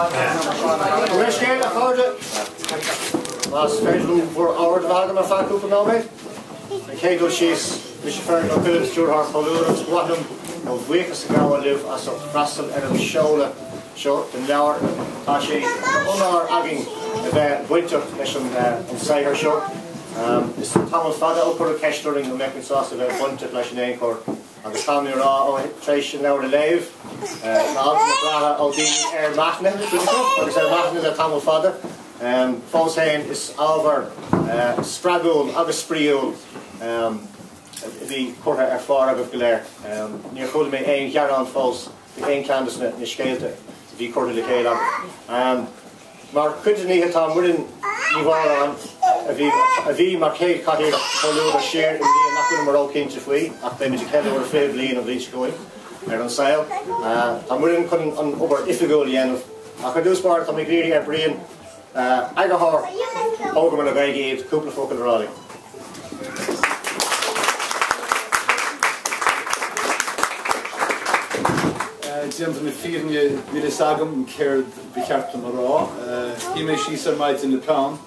Where's Gaeilge Iad? Last schedule for our Thógamar faculty now, mate. Gaeilge she's Mr. Fergal Phillips, Stuart Harpolurans, Wattam, no Wekas Gawa live as a Russell and Seoladh short and Leabhar. Tashi, Unar Agging, the winter mission on Sayer Show. This Thomas Fada upper Kestering and making sauce of a bunch of Lash and Anchor. And the family raw tradition now the lave. Now the Braha Aldini Air Machna, because Air Machna the Tamil Fada. False Hain is over Stragul, August Spriul. The quarter are far out of Galer. Near Fulme Ain Yaran Falls, the Ain Clandestin Niskelte, the quarter the Gaeilge. Maar kunt niet het aan moeten niveaueren. Wie maar geen kan hier verloren share in die nacht kunnen maar ook kindje voor. Ach, dan moet je kennen over veel blien of iets gooien. Maar dan zeil. Dan moeten kunnen over ifigol en ach, het dus maar dan ik hier en brein. Eigen haar. Thógamar le Gaeilge Iad, koepel voor de rally. Diant me firne ville sagam cared becarta mará. He me she's might in the town.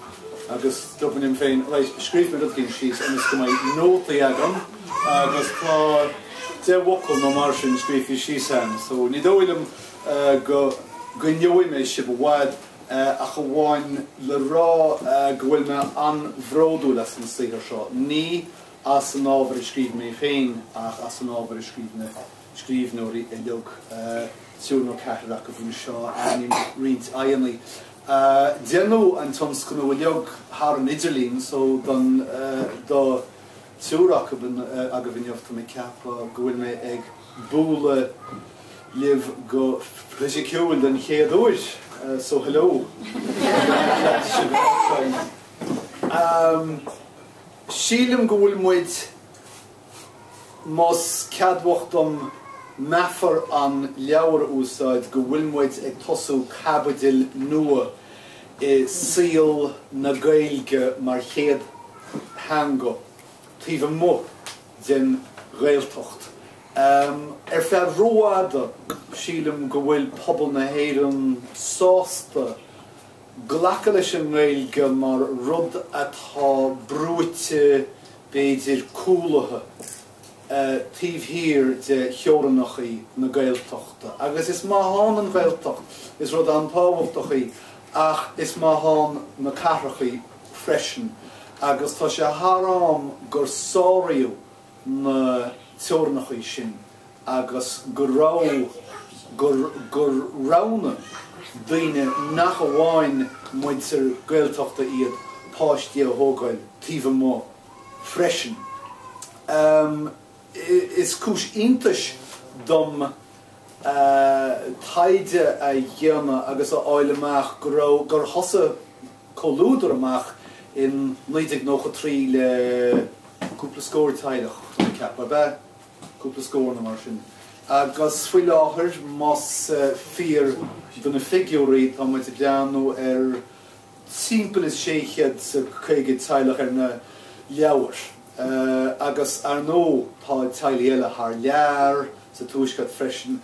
Agus stopping him fein right screef me dat she's and it's my note agam. Agus cla de wokkel no martian screef she's hand. So ni doilem go gnoi me ship wad a gewoon le ra gwil me an vrodo lesson sicher shot. Ni as an over screef me fein as an over screef me. Skrif no look soon no cataracte of Shaw and reads ironly. Deno and Tom's Kuno Yog har in Italy, so then the Surak of Agavin of me cap go in my egg bull live go Rizikyo and then here do it. So hello. Sheelam go with Mos cadwachtum Maffer an Leabhar úsáid go bhfuil muid ag tosú cabadil nua síl na Gaeilge mar chéad hango tíomh mo den Gaeltacht. Feadh roáda sílim go bhfuil pobl na héireann sásta ghlaca leis an Gaeilge mar rud atá brúite beidir cúlathe. Tíomh hir de cheorannachaí na Gaeltachta. Agus is mahan an Gaeltacht, is rud an tábhachtachí, ach is mahan na carrachaí freisin. Agus tá sé haram gur sáiriú na teorannachaí sin, agus gur rána daoine nach amháin muintir Gaeltachta iad páistí a thógáil, tíomh mo freisin. Is cúis iontais dom taide a dhéanamh agus a áileach gur thosa colúdar amach in 1993 le cúpla scóir taideach ceappa be cúpla scóir na mar sin. Agus faoi láthair mas fíor donna figúirí tá muid deanú timpeall is séchead sa chuige taileach na Leabhar. Agus nó tá tailíile th lear sa túiscead freisin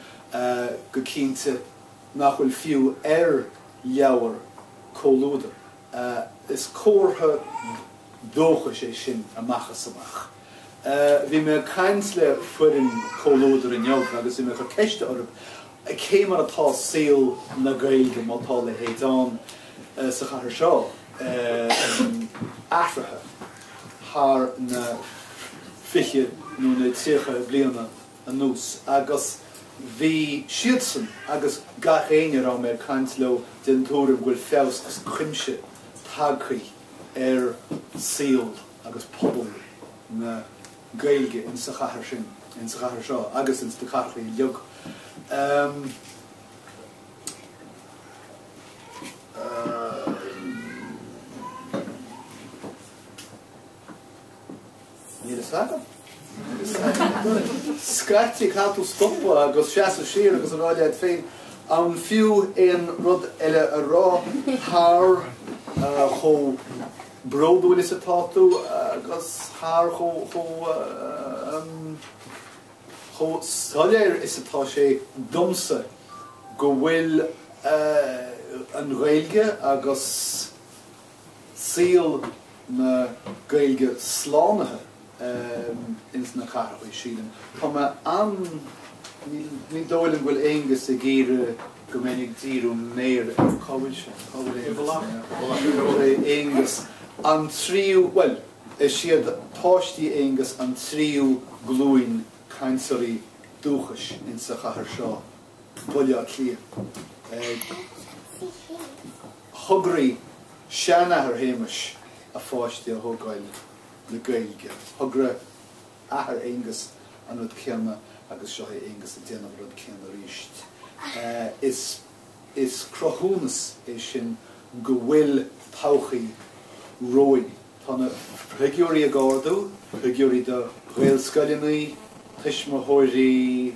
go cinnte nach bhfuil fiú Leabhar cólúdar. Is cóirtha dócha sé sin amachchas amach. Bhí me caint le fuirin cólúdar in jobh agus bhí me chu ceiste orb céim mar atá síl na Gaeilge mátá le héadán sa chathair seo athraithe. Haar na fiche nó na tíocha bliana a nús agus bhí siadsan agus gach éine rá mé caint le den túrim bhfuil feabhas agus cuimse tagchaí síl agus pobl na Gaeilge in sa chathair sin in sa chathair seo agus in sa chathaí leog. Scratchy catú stoppa agus seaasa sír agus an áilead féin an fiú éon rud eile a rá thar cho bródúil is atáú agus thar cho soléir is atá sé domsa go bhfuil an Gaeilge agus síl na Gaeilge slánathe ins na carachí sílan. Tá an ní dóilm bhfuil éingus a géire go minic díú néir ar cabhail sin. Éingus an tríú, well, is siad táistí éingus an tríú glúin cainsarí dúchas in sa chathair seo. Bwliad lia. Thugraí seanna ar héimeis a fáistí a Thógáil le Gaeilge. Thugra ahar éingus an rud céanna agus seo éingus a déanamh rud céanna ríist. Is crochúnas é sin go bhfuil todhchaí róig. Tána thugairí a gáardú, thugairí do Ghaelscoileannaí, tuismothirí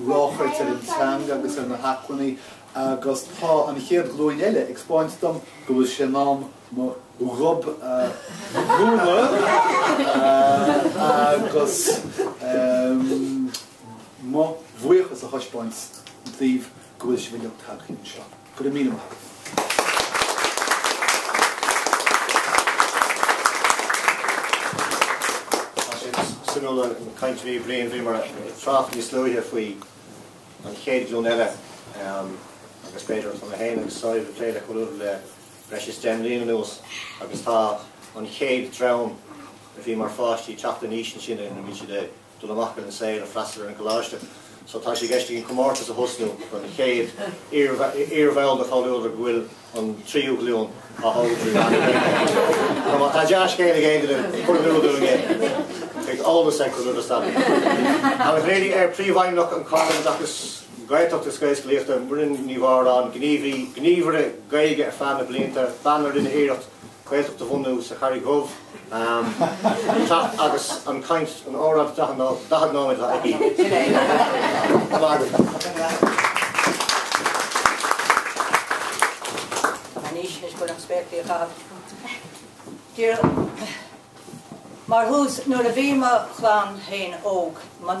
ráchairt ar an teanga agus ar na haclainnaí agus tá an chéad glúin eile ag spáint dom go bhfuil sé nám mo rob rúma agus mo bhuichas a choispáint dtíobh go bhfuil sé bhfuil tagchaín seo. Go mí amach. Sinúla caint bhí bliain bhí mar trach níos luithe faoi an chéad glún eile agus beidir an héana agus sáibh léile chuúil le breis den líon nuas agus tá an chéad drám a bhí mar fáistí teachta níos sin na mí de dul amach an saoil a freistal an goláiste. So tá sé geiste an comórtas a hosnú an chéad iarmhail de cháúil bhfuil an tríú glún a háú. Tá deas céad a géidir chuúú gé. Like all the sectors understand. And really pre-wine look and comment agus great up this guys left and we're in New Orleans Gnívere Gaeilge a fan of Blinter banner in the air great up the one sa Harry Gov agus an kind an aura that no with that Anish is going to expect you Mar hús nuair a bhí ma chláán hain óg, ma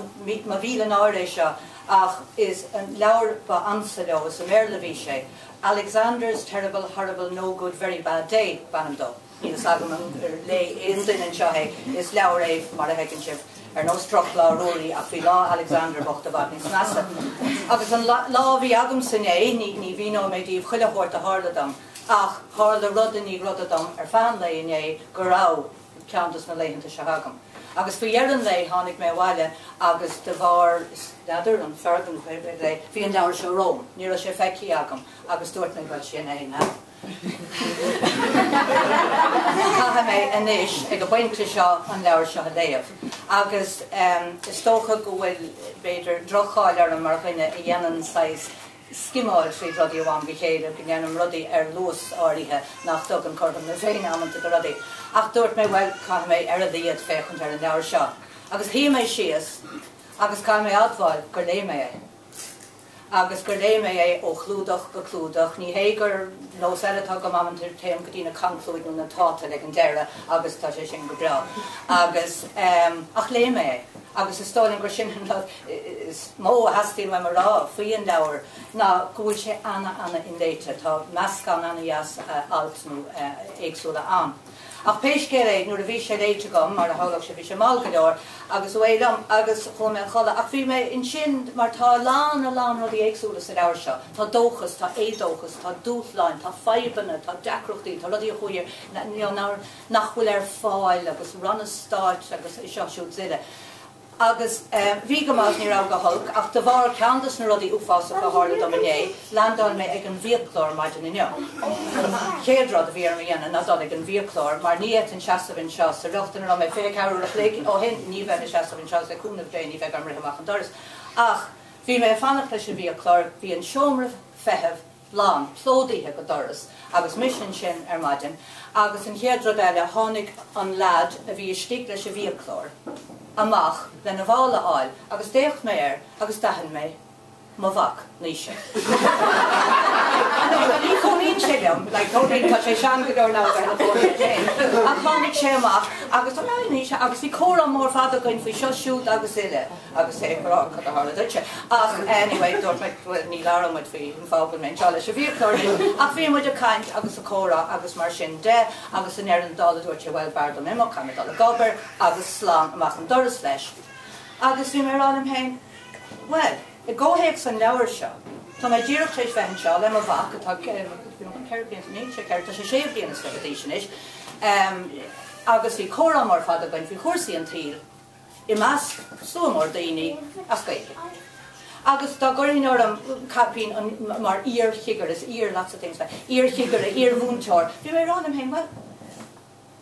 bhí an áiréis seo ach is an leabhar ba ansa leo is a mér le bhí sé. Alexander's terrible, horrible, no good, very bad day banam dó. Nílas agam an le éastain an seo is leabhar é mar a hecinn sibh nó struch lá róí ach bhí lá Alexander bocht a bhag níos measa. Agus an lá bhí agam san ní bhí nó méid díobh chuile thuirt a háladam ach hála rud in ní rudadam fan le in go rá Countess na leihananta se hagam. Agus fi an lei hánig mé bhile agus de bhar nadidir an fergan lei hí an leabhar se Róm, ní sé feici agam agus dúirt mé bhil sin é na. Caithe mé inis ag go bainte seo an leabhar se léamh. Agus is tócha go bhfuil beidir drochaáil ar an mar chuine i dhéanaan sais skimáil fé rudí bháin go chéile go dhéanam rudí ar luas áirithe nach tug an chordam na féin amanta go rudí. Ach dúirt mé bhfuil caithe mé ar a dtíad féchant ar an leabhar seo. Agus hí mé síos, agus caithe mé admháil gur lé mé é. Agus gur lé mé é ó chlúdach go clúdach, ní hégur nó eile go amanta téim go dtína canclúid nó na táta le an deire agus tá sé sin go bra. Agus ach lé mé é. Agus is stáilin gur sin is mó hastíí me mar rá faoí an leabhar ná go bhfuil sé anna in léite tá meascán anna jaas altnú éagsúla an. Ach péis céir nuair a bhí sé léite gom mar a hágah sé bhí sé mal go leor agus bhfuilm agus chum chola ach bhí mé in sin mar tá lán rudí éagsúla sa leabhar seo. Tá dóchas, tá édóchas, tá dúthláin, tá feibanna, tá deacrochtaí, tá rudí a chuir nachhfuil ar fáil agus runna stáit agus i seo siúd ziile. Agus bhí go más ní rá go thug ach de bhar ceantas na rudí uafása go hála do mané landal mé ag an bhíoclór maidin inniu. Chéadrad a bhí ar dhéana nadal ag an bhíoclór mar níiad an seasamhain seo sa ruchtain ra mé fé ceú a lé ó hin ní bheith na seasamhain seo le cúnamh dé ní bheith an rihamach an doras. Ach bhí mé fannach leis an bhíoclór bhí an seomrah feitheamh lán plódaithe go doras agus mission sin ar maidin agus an chéadrad eile tháinig an lad a bhí istigh leis a bhíoclór. Amach le na bhála áil, agus déocht mé agus dahan mé má bhac níos sé. Ní chonín sé le orm, like totally touch a shan go now a comic shema, agus agus the cora more father going for shoot agus ille, agus say anyway, don't make ni lara with fi falcon men chala shavir curry, a fi with a kind agus a cora, agus marshin de, agus an erin dollar which well bard on emo come dollar gobber, agus slang a machan doris flesh. Agus vi mer on him hain, well, a go hex an lower shop. So my dear Trish Venshaw, I'm a vac, a talk, Caribbean nature, character, she shaved in a expedition ish. Agus vi cora more father going for horsey and teal. Imas, so more dainy, as Gaeilge. Agus da gorin oram capin on mar ear higger, is ear, lots of things like ear higger, ear woundtor. Vi were on him hang, well,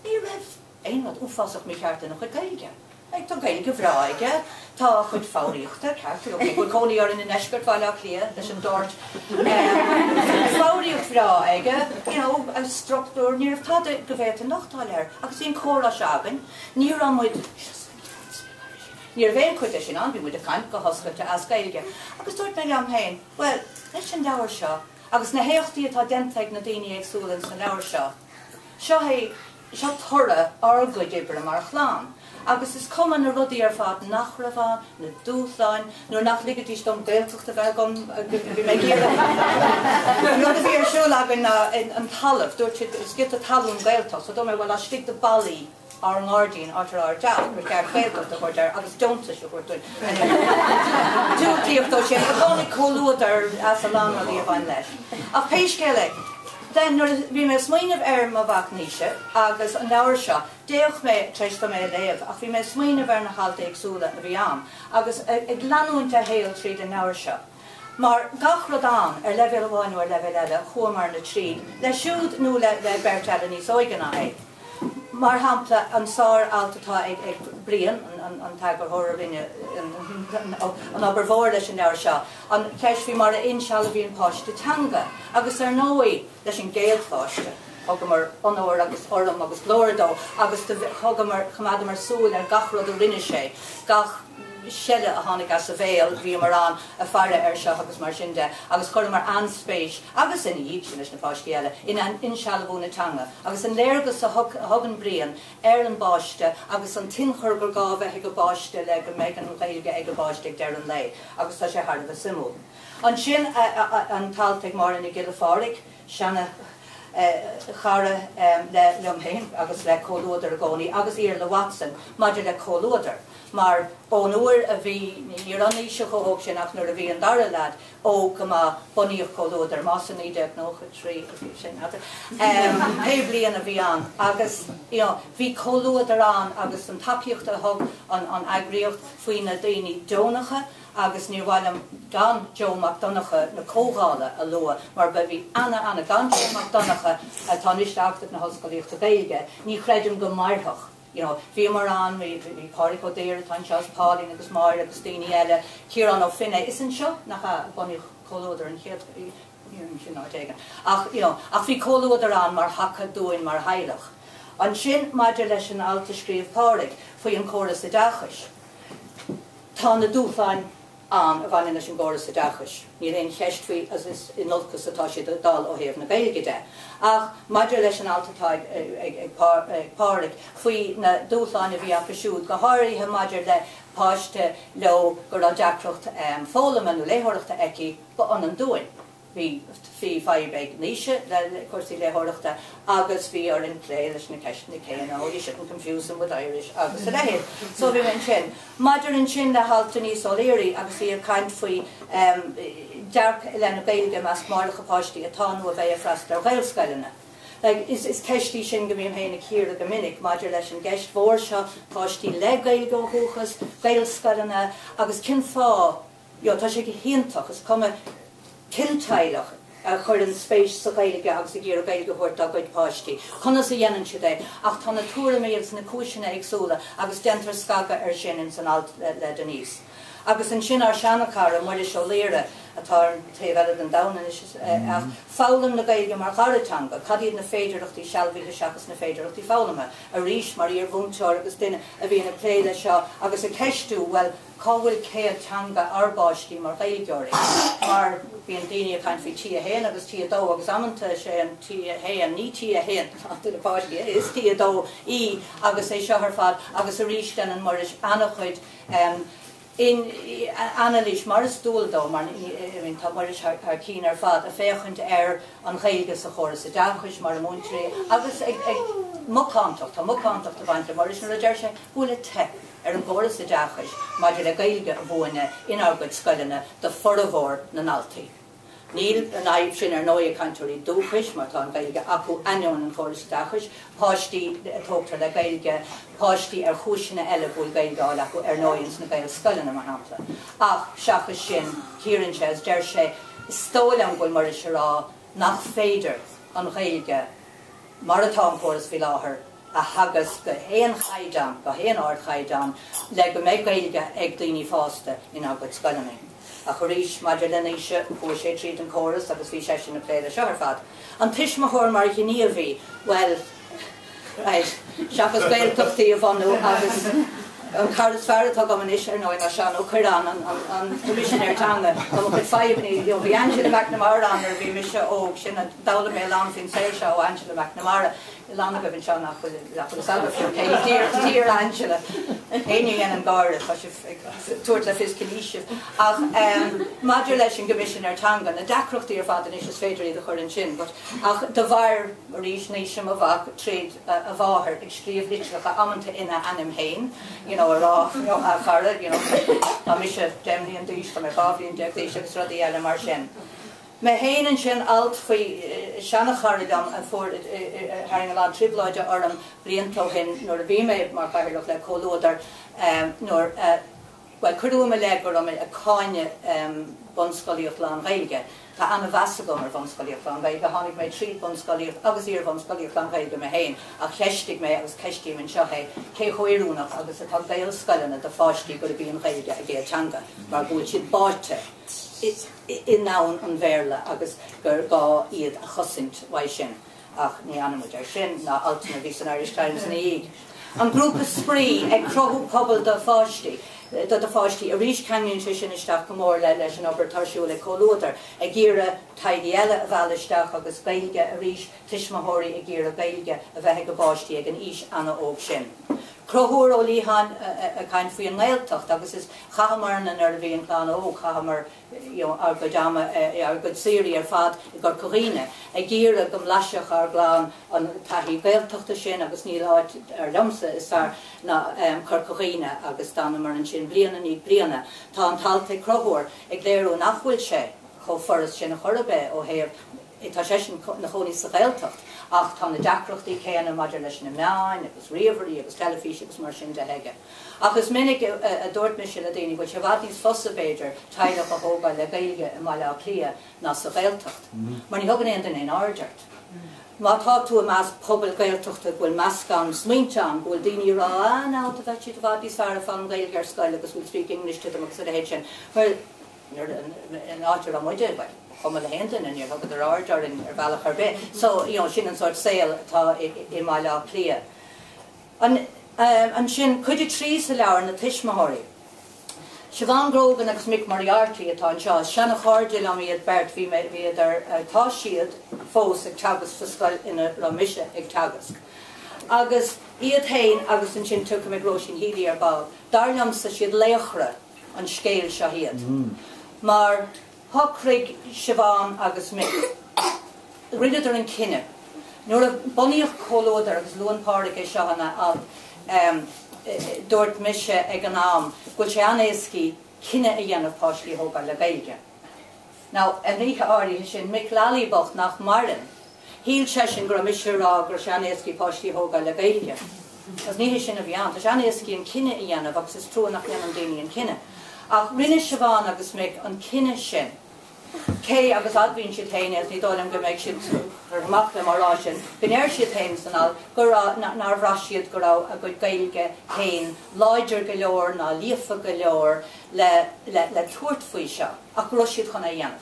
ear rev, ain't not ufasach me character no Gaeilge. Like to Gaeilge vraige, ta chud fáíochta, character, okay, we'll call you in an eshkert while up here, there's some dort. Fáíocht vraige, you know, a structure near of ta de gevet a nachtal her, agus in cora shabin, near on with near veil quotation on, we would have kind go husband to ask Gaeilge. Agus dort na am hain, well, let's in dower shaw, agus na heachti at identig na dini exulens na dower shaw. Shaw hey, shaw thora, or good jibber mar chlan. Agus is common na ruddy fad nach ravan, na dúthain, nor nach ligatí stom Gaeltocht a velgom, vi me gera. Nor the vir Seoladh an talaf, dort is get a talum Gaeltocht, so don't me well I stick the bally or an ordine or our job, which are Gaeltocht the word there, agus don't say what doing. Two clear though she only colluder as a long of the van lesh. A page Gaelic. Then we may swing of ma vacnisha, agus an hour shot, deoch me treshta me lev, ach we may swing of na halte exula na viam, agus a glanun to hail treat an hour shot. Mar gachrodan, level 1 or level 11, homer na treat, le shoot nu le bertalani soiganai. Mar hampla an sar altata ag brian, an tagger horror in an obervorde in our shop. An kesh mar inshallah posh to tanga. Agus no way leis an Gael poshte. Hogamar onor agus orum agus glordo, agus the hogamar chamadamar soul and gachro the rinishe, gach shelle a honig as a veil, vimaran, a fire ersha agus marshinde, agus cormar anspace, agus in each in the poshkiela, in an inshallah tanga, agus an lergus a hogan brian, Aaron boshte, agus an tinchurger gava hega boshte, leg a megan Gaeilge ega boshte der an lay, agus such a hard of a simul. An shin an taltig mar in a gilaforik, shanna chara le lumhain, agus le coloder goni, agus ear le Watson, madja le coloder. Maar onur a vi nirani shachog sin ach nur a vi an dara lad o gama bonioch coloder masani de noch a tree sin other hebli an a vi an agus you know vi coloder an agus an tapiocht a hog an agriocht fuina dini donacha agus ni walam gan Joe McDonagh na cógála a loa mar be vi anna gan Joe McDonagh a tanish active na hoscolíocht a Gaeilge ni chredim go marthach. You know, vi maran, vi Párico deir, tan Charles Pauline, agus Márta, agus Daoine eile, Ciarán ó Finne, isn't seo nach a bonioch coloder an chéad, sin ná tegan. Ach, you know, ach vi coloder an mar hacha dúin mar heilech. An sin maidir leis an alta scríomh Páric, foi an choras a dachas. Tá na dúthain an a bhain leis an choras a dachas. Ní réon cheiství as is in nolcas atá si dal ó héamh na Gaeilge de. Ach, maidir leis an altatáid ag Páric, faoi na dúthain a bhí apasúd, go háirithe maidir le páiste lo gur an deacrocht fólaman nó léthireachta eici go an dúin. Bhí fi feibeg níise le cuasaí léthireachta agus bhí ar in plé leis na ceisna céan you shouldn't confuse them with Irish agus a lehéad. So bhí an sin. Maidir an sin le halta níos óléirí agus bhí ar caint faoi Dark Elena Gaeilge mas marcha páistí atá nu a bheith a freistar Gaelscoilena. Like is ceistí sin go bhíon héna cír go minic maidir leis an gceist mhór seo páistí le Gaeilge ó thuchas Gaelscoilena agus cin fá tá sé go hiantach is cuma cinteilech a chur an spéis sa Gaeilge agus a ggéar Gaeilge thuirt a goid páistí. Chuna sa dhéanann si é ach tá na túra méil na cúisina agsúla agus dentar scaga ar sin in san alt le Denise. Agus an sin ar seanachara mar is seo léire atá taobhhead an dain ach fálam le Gaeilge mar charatanga, cadíad na féidireachtaí sealbhíthe seachas na féidireachtaí fálama, a rís mar ar bhúnteir agus duine a bhí na pléile seo, agus a ceistú, well, cáhfuil céadtanga arbáistí mar Gaeilgeoirí. Mar bhíon daoine a caint fao tí a héin agus tí a dó, agus amanta sé an tí a héin, ní tí a héin, is tí a dó í, agus é seo ar fad, agus a rís den an mar is annachchuid in analís mar is dúildó, mar tá mar is ar cín ar fad, a féchant an Gaeilge sa chóras a deachais mar a múntré, agus ag mucántacht, tá mucántacht a bhaint, mar is na raidir sé bhfuil te an chóras a deachais, maidir le Gaeilge a bhuaine in ágad scoileanna de forahór na naltaí. Níl an aibh sin ar nóí a cantóirí dúchais, mar tá an Gaeilge acu aineoin an chóras a deachais, páistí tógtar le Gaeilge, páistí ar chúisina eile bhfuil Gaeilge áil acu ar nóins na Gaeil scoileanna mar hampla. Ach, seachas sin, círann sé, deir sé, stólam bhfuil mar is rá nach féidir an Gaeilge mar atá an chóras bhí láthair a hagas go héan chaidan, go héan ard chaidan, le go méid Gaeilge ag daoine fásta in ágad scoileanna. A choríis maidir lenéise fuair sé tríd an chóras agus bhí sé sin na pléile seo ar fad. An tuismithór mar gníomhí, well, seachas Gaeltachtaí a bhanú agus an Carlas Farrell tá go is ar nóid a sean ó Corán an commissioner tanga go chud faibhní, bhí Angela McNamara an ar bhí mise óg sin a dála mé lán fin sé seo Angela McNamara lán go bhín seo nach chuil salva fiú tír Angela éing an gáire tá tuairt le fis ciníisih ach maidir leis an commissioner tanga na dacrochtaí ar fad is féidirí de chuir an sin, ach de bhair a rís níos sem a bhach tríd a bháthir ag scríomh litreacha amanta ina anim héin, a rá a charad, tá mi sé déimlíí an dúis go mé bábhíonn deagdéis agus rudí eile mar sin. Me héanaan sin alt faoi seanna charadam a fuair haing an tribláide ar an bliantó hin nuair a bhí mé mar caiirlach le cólódar nuair well chuú me le gur am a cáine bonscoíocht lá Gaeilge. Tá anna bheasa gom ar bonscoíocht lá Gaeilge, tháinig mé trí bonscoíocht agus ar bonscoíocht lá Gaeilge me héin a cheistigh mé agus ceistíim an seo cé choirúnach agus atá Gaeil scoileanna de fáistí go bhí an Gaeilge a ggéirtanga, mar bhfuil siad báite in nán an bhéirle agus gur gá iad a chosint wa sin ach ní anmuid ar sin ná altainna bhí an Irish Times na iad. An grúpa sprí ag crothú pobal de fáistí, dat de fáistí a rís canyon sé sin isteach go mór leis an obair tarsúil le cólódar a ggéire taidí eile a bheal isteach agus Gaeilge a rís tuismithóirí a ggéire Gaeilge a bheithe go báistí ag an ís anna óg sin. Crothúir ó líhan a cain faoi an Gaeltacht agus is chahamar na ar bhíon plán ó chahamar ar go dáma ar go sírí ar fad i gur choghine a ggéire go mlaiseach ar glán an taithí Gaeltachta sin agus ní láid ar lomsa is tar na chur choghine agus dána mar an sin bliana ní bliana. Tá an talta crothúir ag léirú nachhfuil sé cho forras sin a chorabé ó héir tá sé sin na choní sa Gaeltacht. Ach tá na dacrochtaí céanna maidir leis na meáin, agus riomhairí, agus telefíse agus mar sin de heige. Agus minic a dúirt me sin a daoine, bhil se bhd níos fosa béidir tailech a thógáil le Gaeilge i mbaile clia ná sa Gaeltacht. Mar ní thugann éon in áideart. Má tá tú a meas pobal Gaeltachta bhfuil meascán smaointeán, bhfuil daoine rá ná a bheith siad bhd níos fearr fan Gaeilge ar scoil agus bhfuil speak English to them agus a héid sin. Well, an áitir an muide bhaid. Come le hentan and you're looking at the order and Valach Harbe. So, shin and sort sail in my law clear. And shin could you trees the lower in the Tishmahori? Siobhan Grogan agus Mick Moriarty at on Shaw, Shanna Hordil on me at Bert V made me at their toss shield, foes at Tagus for skull in a Ramisha at Tagus. Agus Iad Hain, Agus and Shin took him a Roshin Healy or Bow. Darnam sa she'd leachra on scale Shahid. Mar Hockrig Siobhan agus Mick. Riddler and Kinne. Nor a bonniach cólódar agus luan páric é seohanna dúirt mise ag an am go sé anéiscí cinenne a dhéanamh páistí thógáil le Gaeilge. Now, an ríthe áirithe sin Mick Lallybocht nach Marin, híl sé sin gur mise rá gur sé anéiscí páistí thógáil le Gaeilge. As níhe sin a bhíán, tá anéiscí an cinenne a dhéanamh agus is trúnach lean an daoine an cinenne. Ach rinne Siobhan agus Mick an cinenne sin cé agus adhíonn siad haine as ní dóilm go méid siad armach le marrá sin. Gnéir siad hain sanál gur ná bhrá siad go rá a go gailge hain láidir go leor ná líofa go leor le tuairt faoi seo ach go siad chuna dhéanamh.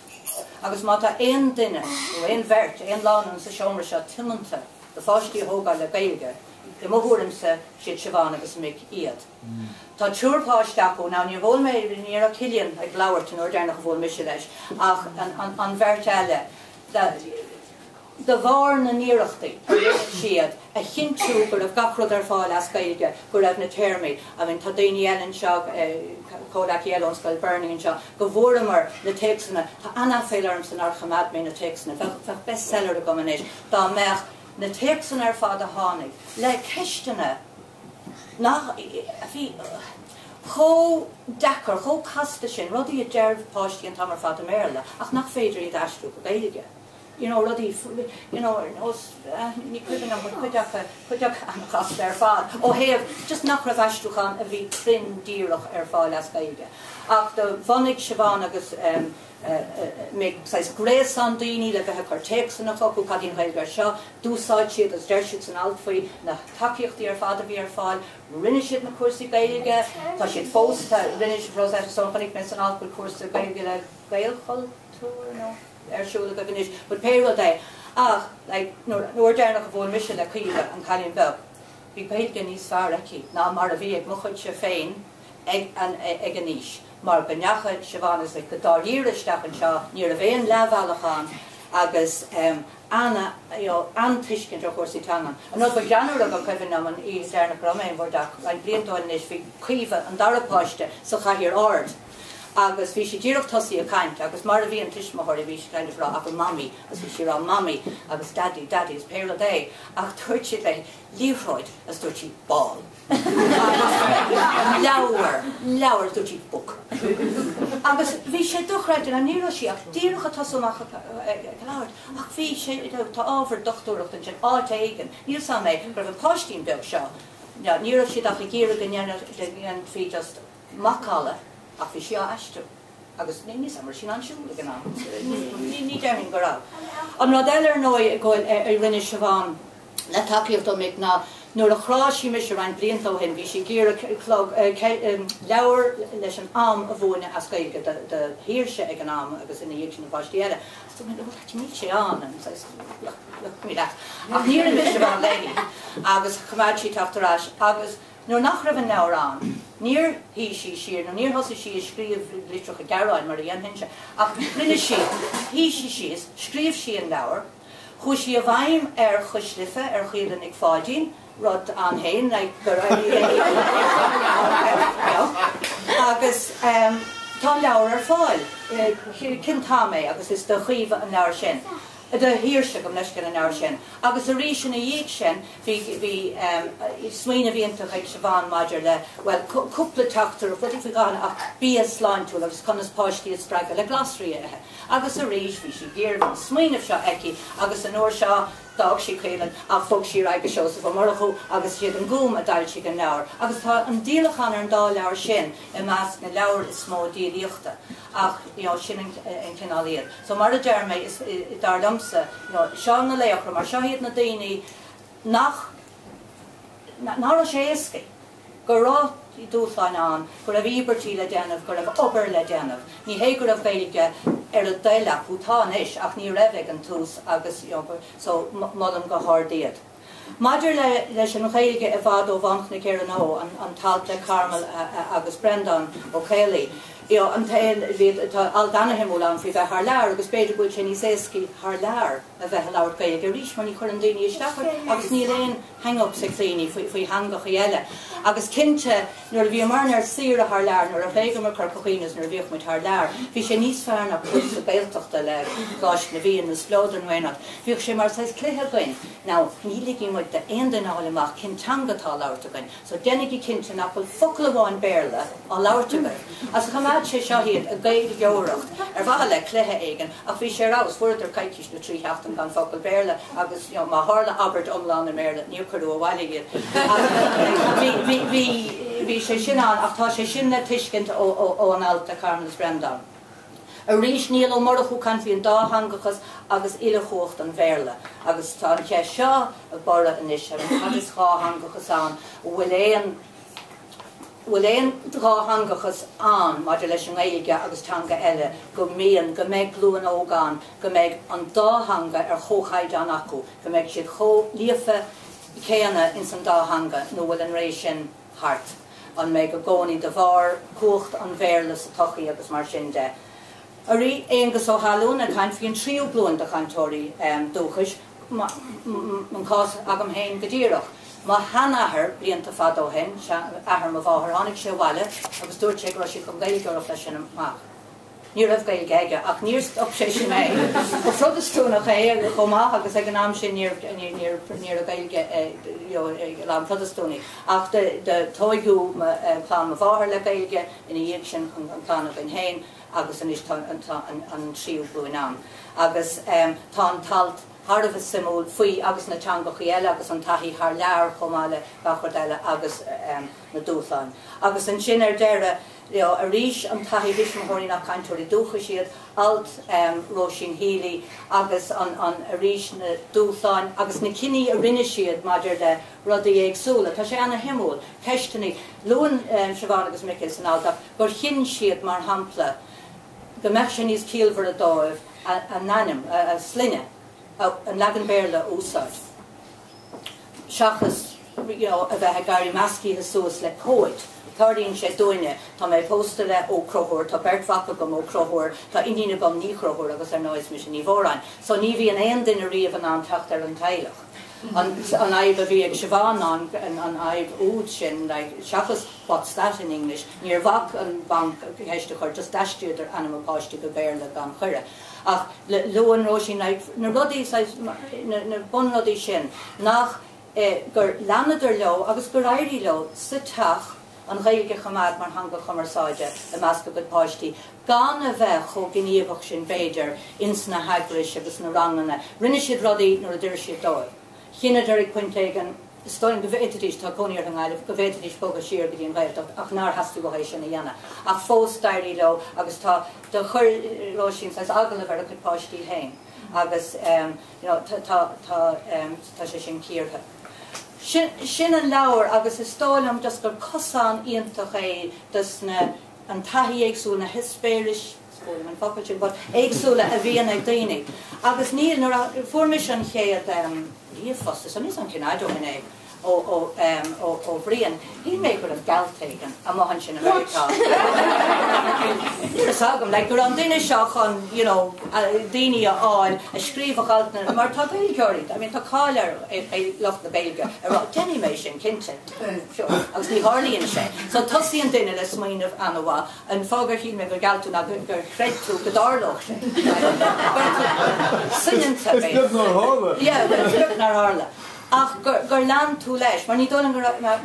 Agus má tá aon duine ó aon bheirt, aon lánan sa seomra seo timanta de fáistí Thógáil le Gaeilge, I mthúramsa siad Seoladh agus Iad. Tá túrpáisteach ó ná ní bhfuil mé ní a cilíonn ag leabhart an ordearnach a bhfuil mise leis ach an bheirt eile de bhar na níireachtaí siad a chinú gur bh gachrod ar fáil as Gaeilge gur raibh na téirmí a bhín tá daoine eann seo Códach Eilón Scoil Burning seo go bhfuramar na texanna tá anna féilarm san archamad mé na texanna bheith bestseller a gomanéis dá meach na texan ar fád a tháinig le ceistena nach bhí cho dechar, cho casta sin rudí a dearbh páistí an tamar fád a méile ach nach féidir iad aistú go Gaeilge. Rudí, ní cuidan am chuideach an casta ar fád ó héamh just nach raibh aistúchan a bhí crin díreach ar fáil as Gaeilge. Ach do bhanig Seoladh agus mé gréas an daoine le bheith chu texanna acu cadín Gaeilge seo, dúsáid siad as deir siad san altfaoi na takeíochtaí ar fád a bhí ar fáil, rinne siad na cuasaí Gaeilge, tá siad fósta rinne siad Rosetta son chunig me san altfaoi cuasa Gaeilge le Gaelchultúr siúla go bhanis, bud péile é ach nuair dearnach a bhfuil mise le chuile an Cailín Beg. Bhí Gaeilge níos fearr aici ná mar a bhí ag mochuid se féin ag an níos. Mar go neacha Seoladh is go dáíiristeach an seo níor a bhéon leabhhealachán agus antuiscint ar chósaí tangan. An nó go deanúra go coimhin am an í dearnach raméin bhórdeach le bliantáin is bhí cuimhe an darapáiste sa chaithir ard. Agus bhí sé díreach tosaí a caiint, agus mar a bhí an tuismothirí bhí sé caiinteamh rá ach mami, agus bhí sé rá mami, agus daddy is péile é, ach tuairt siad le líomhróid as dúirt si ball. Leabhar dúirt si book. Agus bhí sé duchreid an níra sí ach díreach a tosamach leabhart, ach bhí sé tá ábhar dochtúireacht an sin áit éigen, níl sam mé gur bh páistín beg seo. Níra siad ach i ggéire gnéan fhí just macála. Ach bhí seo aistú, agus ní samar sin ansúla gan ná. Ní dearmín go rá. An rud eile ar nói ghfuil ar rinne Seoladh le takeíocht ó mic ná nuair a chráisí me se rein bliantó hin, bhí sé géar leabhar leis an am a bhúine as Gaeilge de hiirse ag an am agus ina dhéag sin na báistí eile. So mé bhfuil ní sé an mí leat. Ach níor an mis Seoladh léí agus chumáid sí taachtarráis agus nuair nach raibh an leabhar an. Níor hí sí siar, nó níor thosa sí scríomh litreach a garáin mar a dhéanhinse. Ach rinne sí, hí sí síos, scríomh sí an leabhar, chu sí a bhaim ar chuislifa ar chuileann ag fáidín, rud an hain, gur agus tá leabhar ar fáil, cin tá mé agus is do chuomh an leabhar sin. De hiirse gom leis gan an leabhar sin. Agus a rís sin a dhéag sin, bhí smaoine bhíonntach ag Seoladh maidir le, well, cúpla teachtar, bud bhí gan ach bí a sláintúil agus chunas páistí a spreagadh le glasraí ithe. Agus a rís bhí sé géirbh smaoineh seo aici, agus an uair seo dag sí chéileann ach fog sí raige seo sa bhmarachú agus siad an gúm a dail si an leabhar. Agus tá an díalachan ar an dá leabhar sin i meas na leabhar is smó díalaíochta. Ach sin an cinál iad. So mar a dearmé is dar lumsa seán na léachra mar seoiad na daoine nach sé éascaí go rá í dúsáin an gur raibh íbertí le déanamh gur raibh obair le déanamh. Ní hé gur raibh Gaeilge ar a daileach bhútáin is ach ní raibh an tús agus so modm go hádaíad. Maidir leis an Gaeilge a bhfad ó bhancna céir an ó an talte Carmel agus Brendan ó Céalaí. An tain aldanahim ólam fao bheith th leabhar agus beidir bhfuil sin níos éascaí th leabhar a bheith leabhar Gaeilge rís mar ní chuir an daoine isteachar agus ní léon hang-up sa clíní faoi hangach eile. Agus cinnte nuair bhí marnar siar a th leabhar nuair a bhéige mar chuchéanas nuair bhíoh muid th leabhar, bhí sé níos fearna chus a béalteachta le gáis na bhíon na slódan bhainat. Bhíoh sé mar sais cluthe gain. Ná ní ligí muid de aon den álamach cintangatá leabharta gain. So dénig í cinnte nach bhfuil focail bháin béarla á leabharta gain. As chamáid sé seo hiad a Gaeilge geoireacht ar bhaile le cluthe éigen ach bhí sé rás fuidir caiiciis na trí heachtain gan focail béarla agus má tharla Albert omláin na méarla níor chuú a bhhaile Bhí sé sin an ach tá sé sin na tuiscint ó an alta Carmel Brendan. A rís níl ó marachú can bhíon dáhangachas agus ile chócht an bhéirle. Agus tá an ché seo a bara inis ar an chadis dáhangachas an, bhfuil éon dáhangachas an maidir leis an Gaeilge agus teanga eile go míon go méid glúan ógán, go méid an dáhanga ar chóchaid an acu, go méid siad chó líofa céanna in san dáhanga nó bhfuil an rééis sin hart. An méid go gcónaí de bhar cuacht an bhéirle sa tochaí agus mar sin de. A rí éongus ó halún a chaint bhíon tríú blúin de chaintóirí dúchais man cás agam héin go ddíireach. Má hanahar blianta fad ó hen, ahar má bháthar annig sé bhile, agus dúirt sé go si chun Gaeilge ar leis sin amach. Ní raibh Gaeilge aige, ach níor op sé sin mé. Ó protestúnach é chomach agus ag an am sin níor a Gaeilge lám protestúni. Ach de tóigú plán a bháthar le Gaeilge ina dhéag sin an plán a bhain héin, agus an tríú blúin an. Agus tá an talt Hardah simú faoi agus na teangachaí eile agus an taithí th leabhar chomáile gachordaile agus na dúchláin. Agus an sin ar deire a rís an taithí bhismothirí nach cainteoirí dúcha siad alt Róisín Healy agus an a rís na dúchláin agus na cinní a rinne siad maidir de rudaí éagsúla. Tá sé anna himúil, ceisteanna luan Siobhan agus Michael san áldach gur chin siad mar hampla go meach sin níos cíalmhar a dóibh a nanim, a slinne. An legan béirle úsáid. Seachas a bheith gairí meascí a suas le cóid. Táiríonn sé dúine, tá mé pósta le ó crothúir, tá berthacha gom ó crothúir, tá indíine gom ní crothúir agus ar nóis mis ní bhóráin. So ní bhí an aon duine riamh an teacht ar an tailech. An aibh a bhí ag Siobhan an aibh úd sin, seachas what's that in English, níor bhac an banc heiste chuir just daistiúd ar animal páiste go béirle gan chuire. Ach luan Róisín na rudaí na bunrudaí sin nach gur leanadidir leo agus gur éirí leo sa teach an Gaeilge chomad mar hanga chumarsáide a measca go páistí gan a bheith cho gníomhach sin béidir ins na hagris agus na rangana rinne siad rudaí nó a dúir siad dóibh. Chinad ar ag pointégan stoin go bhéidirís tá cóíar an gáileh go bhéidirís bóga siar go dtíon réilteach ach nar hasú go hééis sin na dhéana. Ach fós dairí leo agus tá de chur Róisín sais aglah ar a chud páistí hain agus tá sé sin cíortha. Sin an leabhar agus is stáilm just gur cosán íontach é dus na an taithí éagsúla na hispéiris an faculty, but éagsúla a bhíon ag daoine. Agus níl nar formis an chéad líomhfostas, an is an cinádó in é ó bhríon, hí mé gur an galtagan a mohan sin America. Níor sagam, le gur an duine seo chun daoine áil a scríomh galtna, mar tá Gaeilgeoirí, I mean tá cáilear é locht na Gaeilge, ar déine mé sin cinnte, agus ní hálíonn sé. So tosíonn duine le smaoinmh anmha, an fágar hí me gur galtú na gur chreidú go dárlach sé. Sunnanta bé. It's good nar hála. Yeah, it's good nar hála. Ach gur lean tú leis, mar ní dólan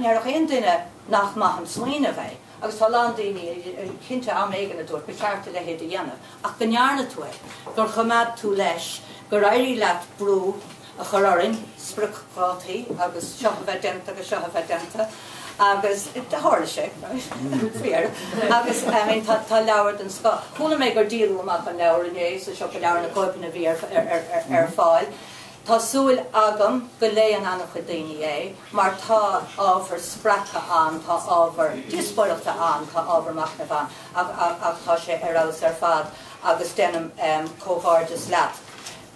nearach aon duine nach maith an smaoine bheith. Agus tá lean daoine cinnte am éigeanna dúirt, be cearta le héad a dhéanamh. Ach go nearna tú é, gur chomad tú leis, gur éirí leat brú a choráin, spricátaí agus seo a bheith denta agus seo a bheith denta. Agus hála sé, fér, agus tá leabhar den sá. Chúla mé gur díalú amach an leabhar inné, so seo go leabhar na cóipina bhí ar fáil. Tásúil agam go léon annach chu daoine é, mar tá ábhar spracha an, tá ábhar dispóireachta an, tá ábhar macna bhan, ach tá sé arás ar fad, agus dennim cóhárdas leat.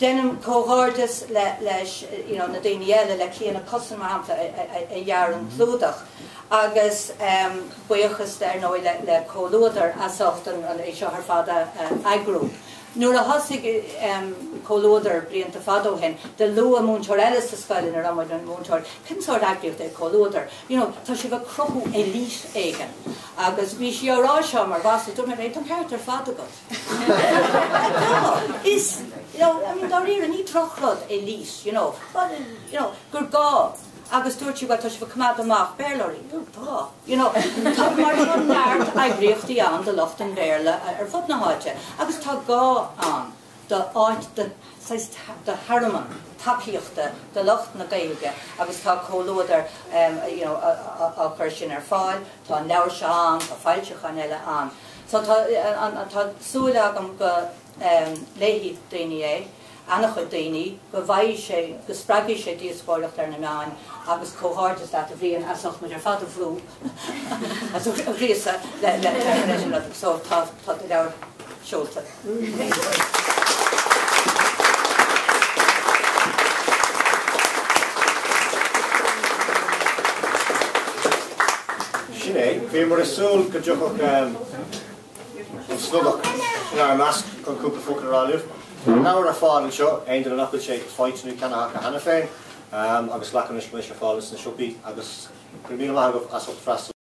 Dennim cóhárdas leis na daoine eile le clíanana cosan mar hampla a dhear an clúdach, agus buochas ar nó le cólúdar asocht an é seo ar fada agrú. Nuair a thosaigh cólúdar blianta fadó hen, de lua múnteir eile sa scoilinn ar amid an múnteir, cinsáir agriocht é cólúdar. Tá si bheith crochú é lís éigen. Agus bhí si árá seo mar bhasa dúir é an ceart ar fada go. Is, dá riar ní trochrod é lís, gur gá. Agus dúirt si bhil tá si bh cumad amach béirlóirí, tá. Tá mar an neart agriochtaí an de locht an béirle ar fud na háite. Agus tá gá an de áit de haraman, takeíochta de locht na Gaeilge, agus tá cólúdar a chur sin ar fáil, tá an leabhar se an, tá fáilteach an eile an. So tá súla agam go léhí daoine é, annach chu daoine, go bhaid sé, go spragí sé díoscóireacht ar na meáin, agus cóháirtas leat a bhríon asach muidir fad a bhrú. As ríasa le so tá leabhar seolta. Sinné, bhí mar súil go dteach snugach ar measc chun cúpla fóca ráliúh. Náir a fáil seo, éidir an acuil sé fáitnú ceanna a hana féin, agus lecan is leis a fáil na siúpaí agus go míle maithagah as freastal.